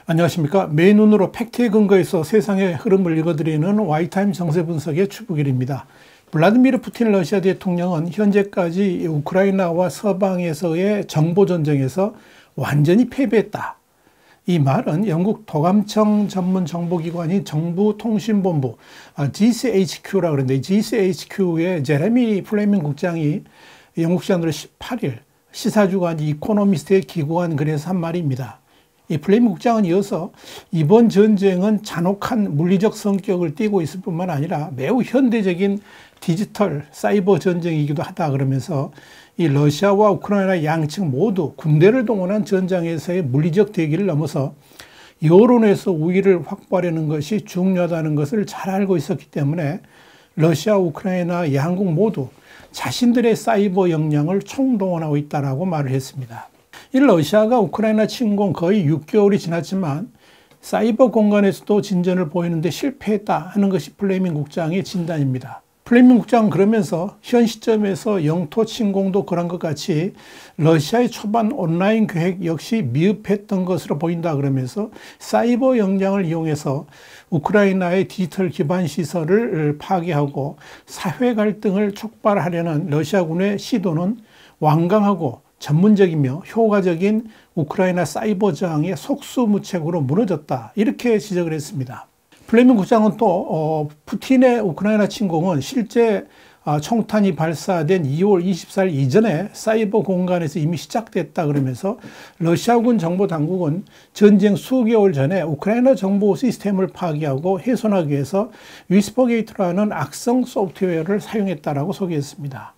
안녕하십니까. 맨눈으로 팩트에 근거해서 세상의 흐름을 읽어드리는 와이타임 정세 분석의 추부길입니다. 블라디미르 푸틴 러시아 대통령은 현재까지 우크라이나와 서방에서의 정보전쟁에서 완전히 패배했다. 이 말은 영국 도감청 전문 정보기관인 정부통신본부 GCHQ라고 그러는데, GCHQ의 제레미 플레밍 국장이 영국 시간으로 18일 시사주간 이코노미스트에 기고한 글에서 한 말입니다. 이 플레밍 국장은 이어서 이번 전쟁은 잔혹한 물리적 성격을 띠고 있을 뿐만 아니라 매우 현대적인 디지털 사이버 전쟁이기도 하다 그러면서 이 러시아와 우크라이나 양측 모두 군대를 동원한 전장에서의 물리적 대기를 넘어서 여론에서 우위를 확보하려는 것이 중요하다는 것을 잘 알고 있었기 때문에 러시아, 우크라이나 양국 모두 자신들의 사이버 역량을 총동원하고 있다라고 말을 했습니다. 이 러시아가 우크라이나 침공 거의 6개월이 지났지만 사이버 공간에서도 진전을 보이는데 실패했다 하는 것이 플레밍 국장의 진단입니다. 플레밍 국장은 그러면서 현 시점에서 영토 침공도 그런 것 같이 러시아의 초반 온라인 계획 역시 미흡했던 것으로 보인다 그러면서 사이버 역량을 이용해서 우크라이나의 디지털 기반 시설을 파괴하고 사회 갈등을 촉발하려는 러시아군의 시도는 완강하고 전문적이며 효과적인 우크라이나 사이버 저항의 속수무책으로 무너졌다. 이렇게 지적을 했습니다. 플레밍 국장은 또 푸틴의 우크라이나 침공은 실제 총탄이 발사된 2월 24일 이전에 사이버 공간에서 이미 시작됐다 그러면서 러시아군 정보당국은 전쟁 수개월 전에 우크라이나 정보 시스템을 파괴하고 훼손하기 위해서 위스퍼게이트라는 악성 소프트웨어를 사용했다라고 소개했습니다.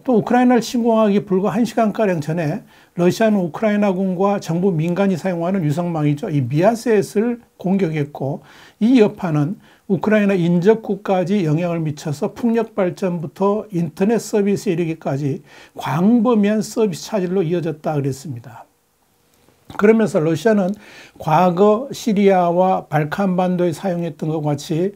또 우크라이나를 침공하기 불과 1시간가량 전에 러시아는 우크라이나군과 정부 민간이 사용하는 위성망이죠. 이 미아셋을 공격했고 이 여파는 우크라이나 인접국까지 영향을 미쳐서 풍력 발전부터 인터넷 서비스에 이르기까지 광범위한 서비스 차질로 이어졌다 그랬습니다. 그러면서 러시아는 과거 시리아와 발칸반도에 사용했던 것 같이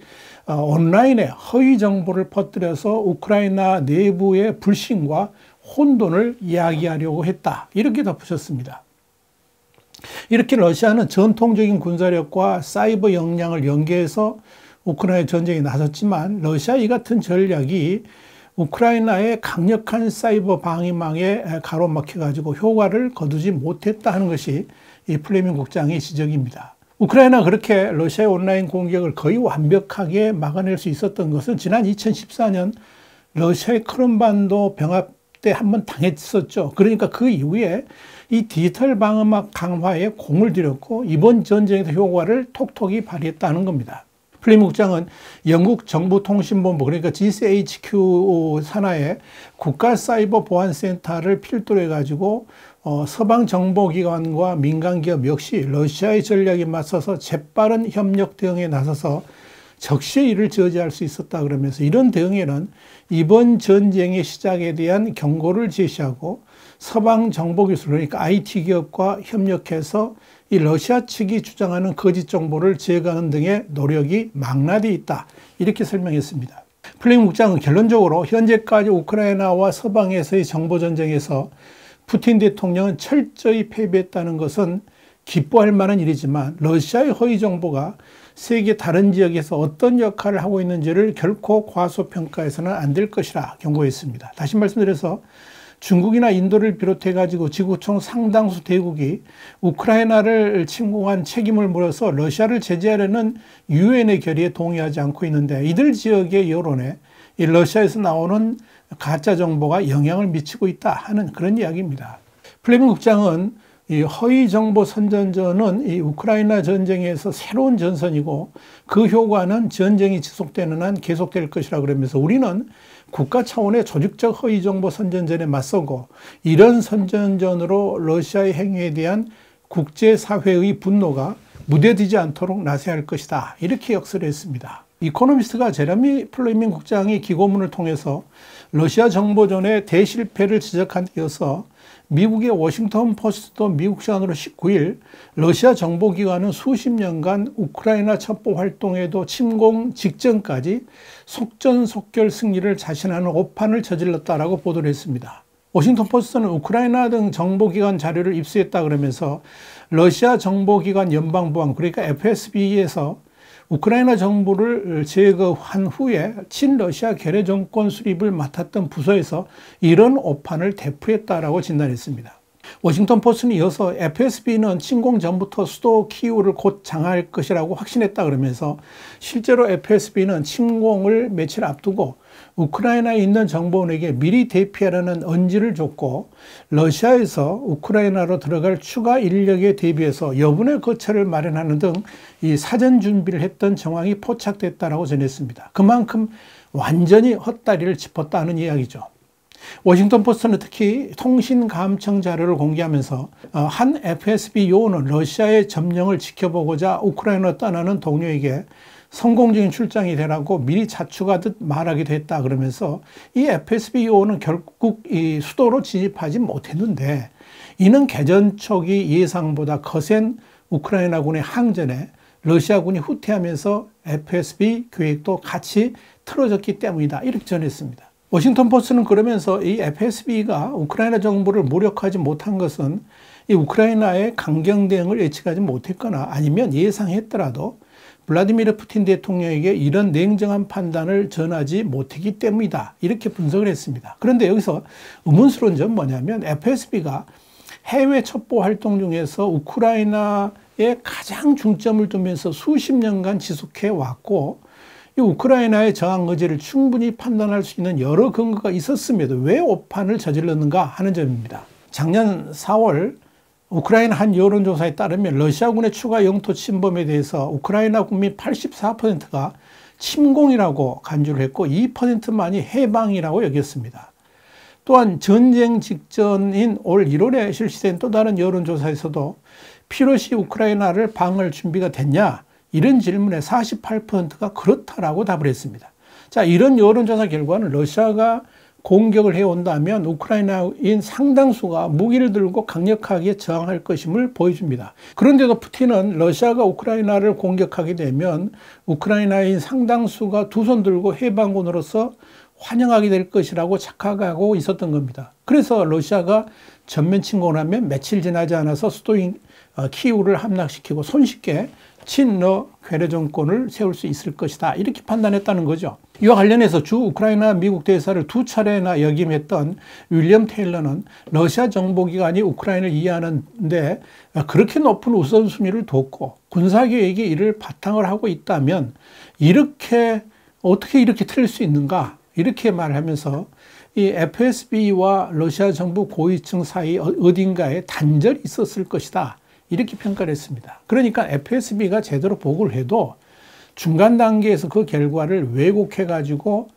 온라인에 허위 정보를 퍼뜨려서 우크라이나 내부의 불신과 혼돈을 이야기하려고 했다. 이렇게 덧붙였습니다. 이렇게 러시아는 전통적인 군사력과 사이버 역량을 연계해서 우크라이나 전쟁에 나섰지만 러시아 이 같은 전략이 우크라이나의 강력한 사이버 방위망에 가로막혀가지고 효과를 거두지 못했다 하는 것이 이 플레밍 국장의 지적입니다. 우크라이나가 그렇게 러시아의 온라인 공격을 거의 완벽하게 막아낼 수 있었던 것은 지난 2014년 러시아의 크림반도 병합 때 한번 당했었죠. 그러니까 그 이후에 이 디지털 방어막 강화에 공을 들였고 이번 전쟁에서 효과를 톡톡히 발휘했다는 겁니다. 플레밍 국장은 영국 정부통신본부 그러니까 GCHQ 산하의 국가사이버보안센터를 필두로 해가지고 서방 정보기관과 민간기업 역시 러시아의 전략에 맞서서 재빠른 협력 대응에 나서서 적시에 이를 저지할 수 있었다 그러면서 이런 대응에는 이번 전쟁의 시작에 대한 경고를 제시하고 서방 정보기술 그러니까 IT 기업과 협력해서 이 러시아 측이 주장하는 거짓 정보를 제거하는 등의 노력이 망라되어 있다. 이렇게 설명했습니다. 플레밍 국장은 결론적으로 현재까지 우크라이나와 서방에서의 정보전쟁에서 푸틴 대통령은 철저히 패배했다는 것은 기뻐할 만한 일이지만 러시아의 허위 정보가 세계 다른 지역에서 어떤 역할을 하고 있는지를 결코 과소평가해서는 안 될 것이라 경고했습니다. 다시 말씀드려서 중국이나 인도를 비롯해가지고 지구촌 상당수 대국이 우크라이나를 침공한 책임을 물어서 러시아를 제재하려는 유엔의 결의에 동의하지 않고 있는데 이들 지역의 여론에 이 러시아에서 나오는 가짜 정보가 영향을 미치고 있다 하는 그런 이야기입니다. 플레밍 국장은 이 허위 정보 선전전은 이 우크라이나 전쟁에서 새로운 전선이고 그 효과는 전쟁이 지속되는 한 계속될 것이라 그러면서 우리는 국가 차원의 조직적 허위 정보 선전전에 맞서고 이런 선전전으로 러시아의 행위에 대한 국제사회의 분노가 무뎌지지 않도록 나서야 할 것이다. 이렇게 역설했습니다. 이코노미스트가 제레미 플레밍 국장이 기고문을 통해서 러시아 정보전의 대실패를 지적한 데 이어서 미국의 워싱턴 포스트도 미국 시간으로 19일 러시아 정보기관은 수십 년간 우크라이나 첩보 활동에도 침공 직전까지 속전속결 승리를 자신하는 오판을 저질렀다라고 보도를 했습니다. 워싱턴 포스트는 우크라이나 등 정보기관 자료를 입수했다 그러면서 러시아 정보기관 연방보안 그러니까 FSB에서 우크라이나 정부를 제거한 후에 친러시아 괴뢰 정권 수립을 맡았던 부서에서 이런 오판을 대풀했다라고 진단했습니다. 워싱턴 포스트는 이어서 FSB는 침공 전부터 수도 키이우를 곧 장악할 것이라고 확신했다 그러면서 실제로 FSB는 침공을 며칠 앞두고 우크라이나에 있는 정보원에게 미리 대피하라는 언지를 줬고 러시아에서 우크라이나로 들어갈 추가 인력에 대비해서 여분의 거처를 마련하는 등 이 사전 준비를 했던 정황이 포착됐다라고 전했습니다. 그만큼 완전히 헛다리를 짚었다는 이야기죠. 워싱턴 포스트는 특히 통신 감청 자료를 공개하면서 한 FSB 요원은 러시아의 점령을 지켜보고자 우크라이나로 떠나는 동료에게 성공적인 출장이 되라고 미리 자축하듯 말하기도 했다 그러면서 이 FSB 요원은 결국 이 수도로 진입하지 못했는데 이는 개전 초기 예상보다 거센 우크라이나군의 항전에 러시아군이 후퇴하면서 FSB 계획도 같이 틀어졌기 때문이다 이렇게 전했습니다. 워싱턴 포스트는 그러면서 이 FSB가 우크라이나 정부를 무력화하지 못한 것은 이 우크라이나의 강경 대응을 예측하지 못했거나 아니면 예상했더라도 블라디미르 푸틴 대통령에게 이런 냉정한 판단을 전하지 못했기 때문이다 이렇게 분석을 했습니다. 그런데 여기서 의문스러운 점은 뭐냐면 FSB가 해외 첩보 활동 중에서 우크라이나에 가장 중점을 두면서 수십 년간 지속해 왔고 이 우크라이나의 저항 의지를 충분히 판단할 수 있는 여러 근거가 있었음에도 왜 오판을 저질렀는가 하는 점입니다. 작년 4월 우크라이나 한 여론조사에 따르면 러시아군의 추가 영토 침범에 대해서 우크라이나 국민 84%가 침공이라고 간주를 했고 2%만이 해방이라고 여겼습니다. 또한 전쟁 직전인 올 1월에 실시된 또 다른 여론조사에서도 필요시 우크라이나를 방어할 준비가 됐냐? 이런 질문에 48%가 그렇다라고 답을 했습니다. 자, 이런 여론조사 결과는 러시아가 공격을 해온다면 우크라이나인 상당수가 무기를 들고 강력하게 저항할 것임을 보여줍니다. 그런데도 푸틴은 러시아가 우크라이나를 공격하게 되면 우크라이나인 상당수가 두 손 들고 해방군으로서 환영하게 될 것이라고 착각하고 있었던 겁니다. 그래서 러시아가 전면 침공을 하면 며칠 지나지 않아서 수도인 키이우를 함락시키고 손쉽게 친러 괴뢰 정권을 세울 수 있을 것이다 이렇게 판단했다는 거죠. 이와 관련해서 주 우크라이나 미국 대사를 두 차례나 역임했던 윌리엄 테일러는 러시아 정보기관이 우크라이나를 이해하는데 그렇게 높은 우선순위를 뒀고 군사계획이 이를 바탕을 하고 있다면 어떻게 이렇게 틀릴 수 있는가 이렇게 말하면서 이 FSB와 러시아 정부 고위층 사이 어딘가에 단절이 있었을 것이다 이렇게 평가를 했습니다. 그러니까 FSB가 제대로 보고를 해도 중간 단계에서 그 결과를 왜곡해 가지고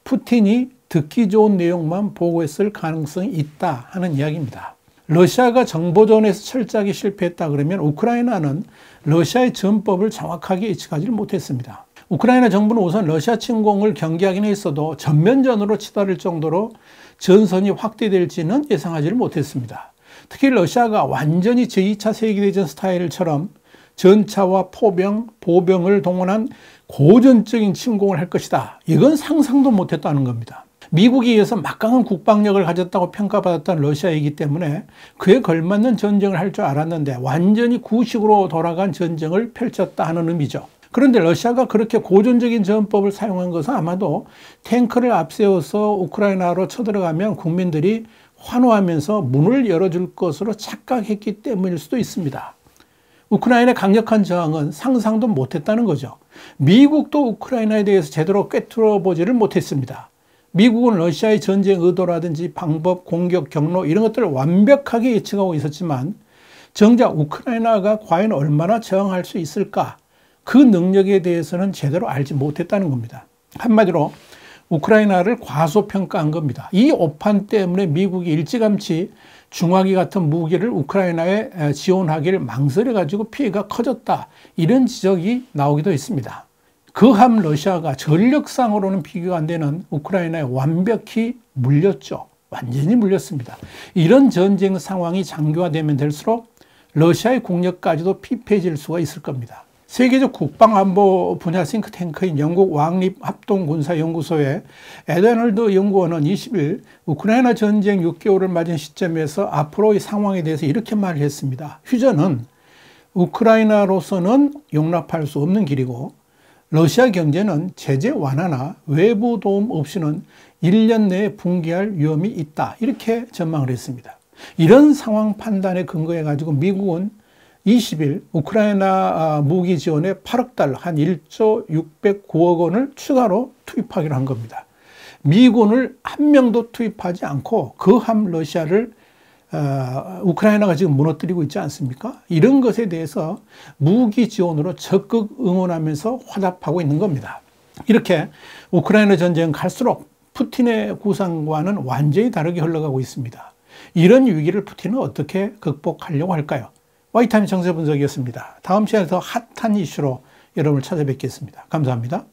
푸틴이 듣기 좋은 내용만 보고했을 가능성이 있다 하는 이야기입니다. 러시아가 정보전에서 철저하게 실패했다 그러면 우크라이나는 러시아의 전법을 정확하게 예측하지 못했습니다. 우크라이나 정부는 우선 러시아 침공을 경계하긴 했어도 전면전으로 치달을 정도로 전선이 확대될지는 예상하지를 못했습니다. 특히 러시아가 완전히 제2차 세계대전 스타일처럼 전차와 포병, 보병을 동원한 고전적인 침공을 할 것이다. 이건 상상도 못했다는 겁니다. 미국에 의해서 막강한 국방력을 가졌다고 평가받았던 러시아이기 때문에 그에 걸맞는 전쟁을 할 줄 알았는데 완전히 구식으로 돌아간 전쟁을 펼쳤다 하는 의미죠. 그런데 러시아가 그렇게 고전적인 전법을 사용한 것은 아마도 탱크를 앞세워서 우크라이나로 쳐들어가면 국민들이 환호하면서 문을 열어줄 것으로 착각했기 때문일 수도 있습니다. 우크라이나의 강력한 저항은 상상도 못했다는 거죠. 미국도 우크라이나에 대해서 제대로 꿰뚫어 보지를 못했습니다. 미국은 러시아의 전쟁 의도라든지 방법, 공격 경로 이런 것들을 완벽하게 예측하고 있었지만 정작 우크라이나가 과연 얼마나 저항할 수 있을까? 그 능력에 대해서는 제대로 알지 못했다는 겁니다. 한마디로 우크라이나를 과소평가한 겁니다. 이 오판 때문에 미국이 일찌감치 중화기 같은 무기를 우크라이나에 지원하기를 망설여가지고 피해가 커졌다. 이런 지적이 나오기도 했습니다. 그함 러시아가 전력상으로는 비교가 안 되는 우크라이나에 완벽히 물렸죠. 완전히 물렸습니다. 이런 전쟁 상황이 장기화되면 될수록 러시아의 국력까지도 피폐해질 수가 있을 겁니다. 세계적 국방안보 분야 싱크탱크인 영국 왕립합동군사연구소의 에드널드 연구원은 20일 우크라이나 전쟁 6개월을 맞은 시점에서 앞으로의 상황에 대해서 이렇게 말을 했습니다. 휴전은 우크라이나로서는 용납할 수 없는 길이고 러시아 경제는 제재 완화나 외부 도움 없이는 1년 내에 붕괴할 위험이 있다. 이렇게 전망을 했습니다. 이런 상황 판단에 근거해 가지고 미국은 20일 우크라이나 무기 지원에 8억 달러, 한 1조 609억 원을 추가로 투입하기로 한 겁니다. 미군을 한 명도 투입하지 않고 그함 러시아를 우크라이나가 지금 무너뜨리고 있지 않습니까? 이런 것에 대해서 무기 지원으로 적극 응원하면서 화답하고 있는 겁니다. 이렇게 우크라이나 전쟁은 갈수록 푸틴의 구상과는 완전히 다르게 흘러가고 있습니다. 이런 위기를 푸틴은 어떻게 극복하려고 할까요? 와이타임 정세 분석이었습니다. 다음 시간에 더 핫한 이슈로 여러분을 찾아뵙겠습니다. 감사합니다.